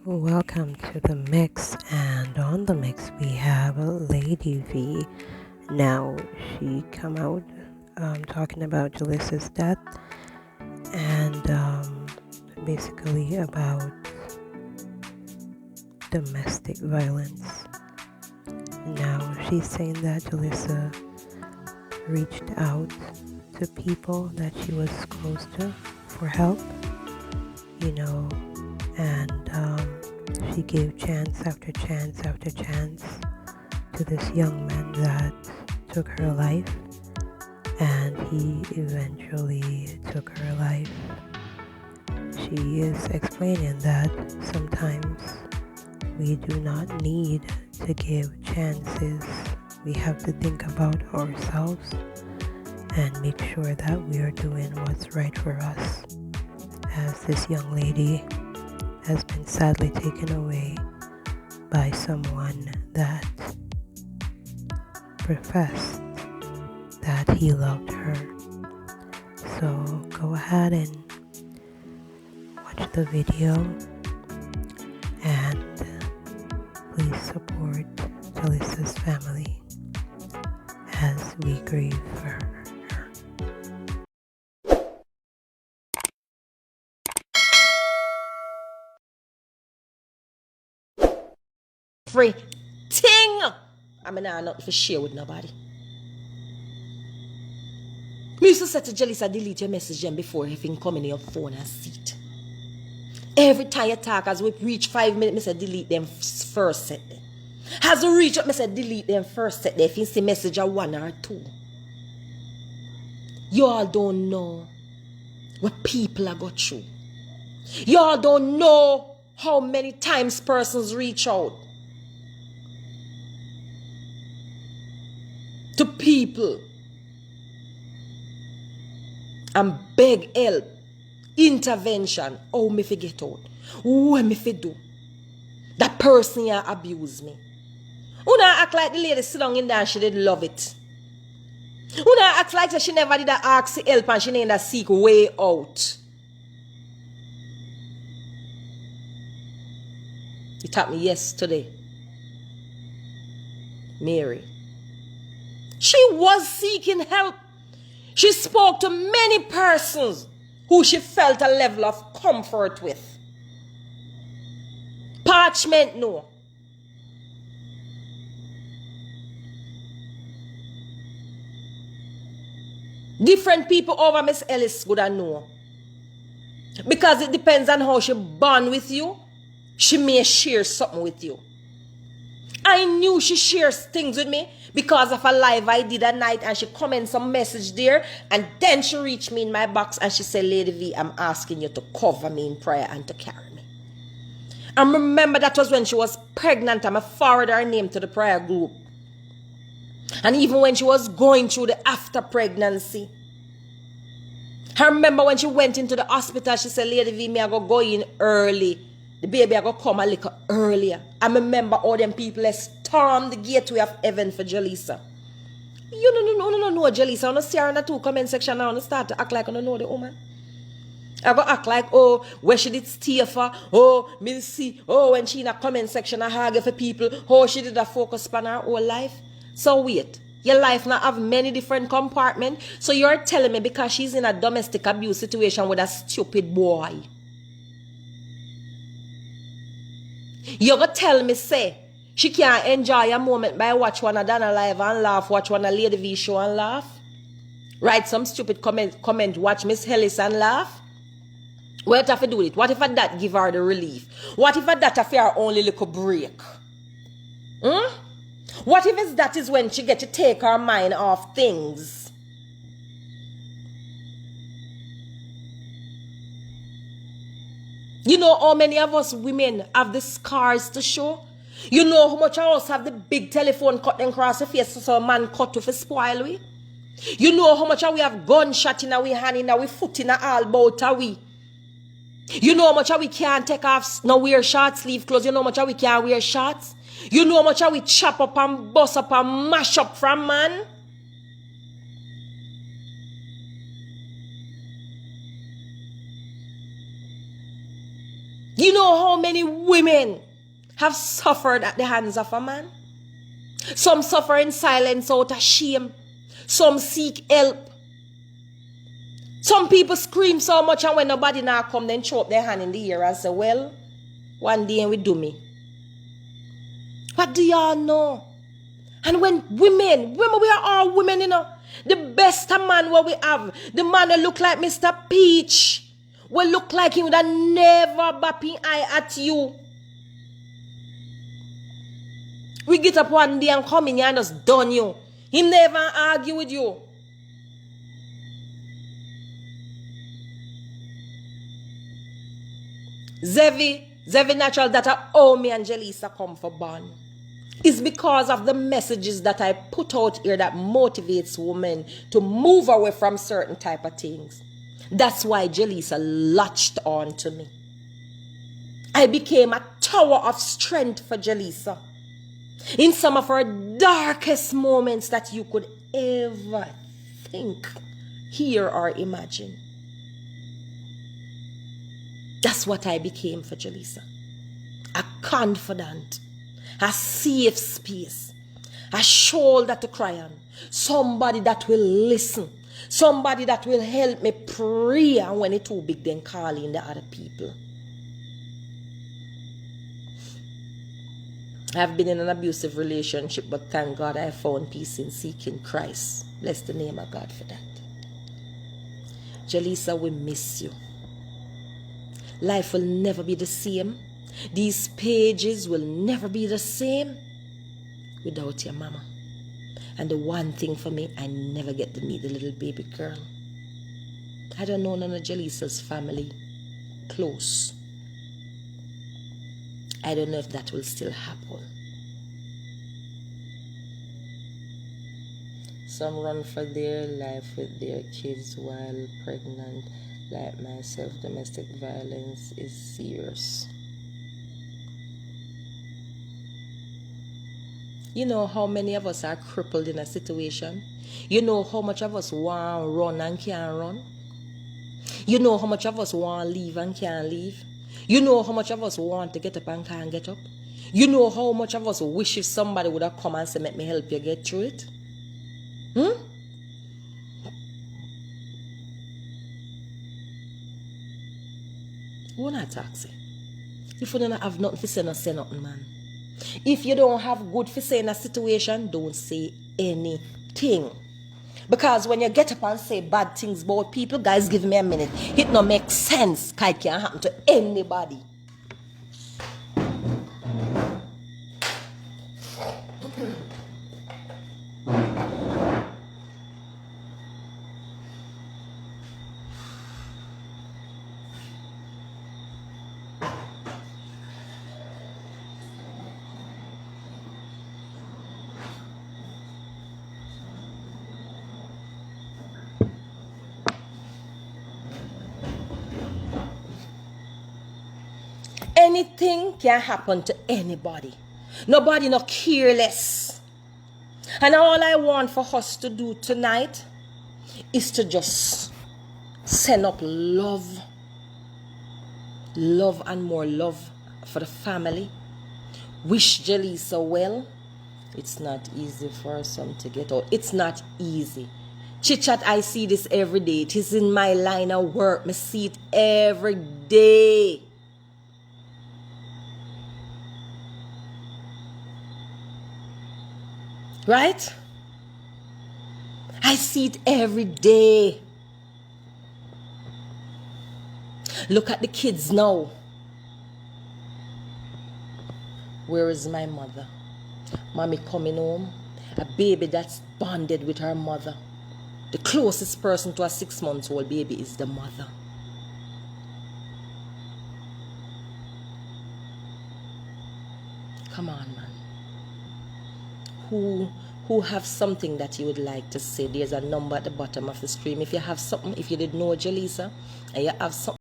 Welcome to the mix, and on the mix we have Lady V. Now she come out talking about Jalissa's death and basically about domestic violence. Now she's saying that Jalissa reached out to people that she was close to for help, and she gave chance after chance after chance to this young man that took her life, and he eventually took her life. She is explaining that sometimes we do not need to give chances. We have to think about ourselves and make sure that we are doing what's right for us, as this young lady has been sadly taken away by someone that professed that he loved her. So go ahead and watch the video and please support Jalissa's family as we grieve for her. Free ting. I mean, I'm not for share with nobody. Me used to say to Jalissa, delete your message then before everything come in your phone and see it. Every time you talk, as we reach 5 minutes, I say delete them first set then. As we reach up, I say delete them first set there. If you see message of 1 or 2. You all don't know what people are go through. You all don't know how many times persons reach out to people and beg help, intervention. Oh, me forget out. What me fi do? That person here abuse me. Una act like the lady sit down in there and she did love it. Una act like she never did ask help and she never seek way out. It happened yesterday. Mary. She was seeking help. She spoke to many persons who she felt a level of comfort with. Parchment, no. Different people over Miss Ellis would have know. Because it depends on how she bond with you. She may share something with you. I knew she shares things with me because of a live I did at night, and she commented some message there, and then she reached me in my box and she said, Lady V, I'm asking you to cover me in prayer and to carry me. And remember, that was when she was pregnant, and I forwarded her name to the prayer group. And even when she was going through the after pregnancy, I remember when she went into the hospital, she said, Lady V, me I go in early. The baby I go come a little earlier. I remember all them people that stormed the gateway of heaven for Jalissa. You no, Jalissa. I don't see her in the 2 comment section now. I start to act like I don't know the woman. I go act like, oh, where she did stay for, oh, me see, oh, when she in a comment section, I hug for people, oh, she did a focus on her whole life. So wait, your life now have many different compartments. So you're telling me because she's in a domestic abuse situation with a stupid boy, you're going to tell me, say, she can't enjoy a moment by watch one of Dana live and laugh, watch one of Lady V show and laugh? Write some stupid comment, watch Miss Ellis and laugh? What if I do it? What if I that give her the relief? What if I that if her only little break? What if it's that is when she get to take her mind off things? You know how many of us women have the scars to show? You know how much of us have the big telephone cut and cross the face so a man cut to spoil we? You know how much of we have gunshot in our hand, in our foot, in our about our we? You know how much of we can't take off, no wear short sleeve clothes. You know how much of we can't wear shorts? You know how much of we chop up and bust up and mash up from man? You know how many women have suffered at the hands of a man? Some suffer in silence out of shame. Some seek help. Some people scream so much, and when nobody now come, then throw up their hand in the air and say, well, one day we do me. What do y'all know? And when women, we are all women, you know. The best man what we have, the man that look like Mr. Peach, will look like him that never bapping eye at you. We get up one day and come in here and just done you. He never argue with you. Zevi natural that me and Jelisa come for born. It's because of the messages that I put out here that motivates women to move away from certain type of things. That's why Jelisa latched on to me. I became a tower of strength for Jelisa. In some of her darkest moments that you could ever think, hear, or imagine. That's what I became for Jelisa. A confidant, a safe space, a shoulder to cry on, somebody that will listen, somebody that will help me pray, and when it's too big, then call in the other people. I've been in an abusive relationship, but thank God I found peace in seeking Christ. Bless the name of God for that. Jelisa, we miss you. Life will never be the same. These pages will never be the same without your mama. And the one thing for me, I never get to meet the little baby girl. I don't know none of Jelisa's family close. I don't know if that will still happen. Some run for their life with their kids while pregnant. Like myself, domestic violence is serious. You know how many of us are crippled in a situation? You know how much of us want to run and can't run? You know how much of us want to leave and can't leave? You know how much of us want to get up and can't get up? You know how much of us wish if somebody would have come and said, let me help you get through it? Who not taxi? If you don't have nothing to say, no say nothing, man. If you don't have good to say in a situation, don't say anything. Because when you get up and say bad things about people, guys, give me a minute. It no make sense. It can't happen to anybody. Anything can happen to anybody. Nobody not careless. And all I want for us to do tonight is to just send up love. Love and more love for the family. Wish Jelisa well. It's not easy for some to get out. It's not easy. Chit chat, I see this every day. It is in my line of work. I see it every day. Right? I see it every day. Look at the kids now. Where is my mother? Mommy coming home. A baby that's bonded with her mother. The closest person to a 6-month-old baby is the mother. Come on, man. Who have something that you would like to say? There's a number at the bottom of the stream. If you have something, if you didn't know Jelisa, and you have something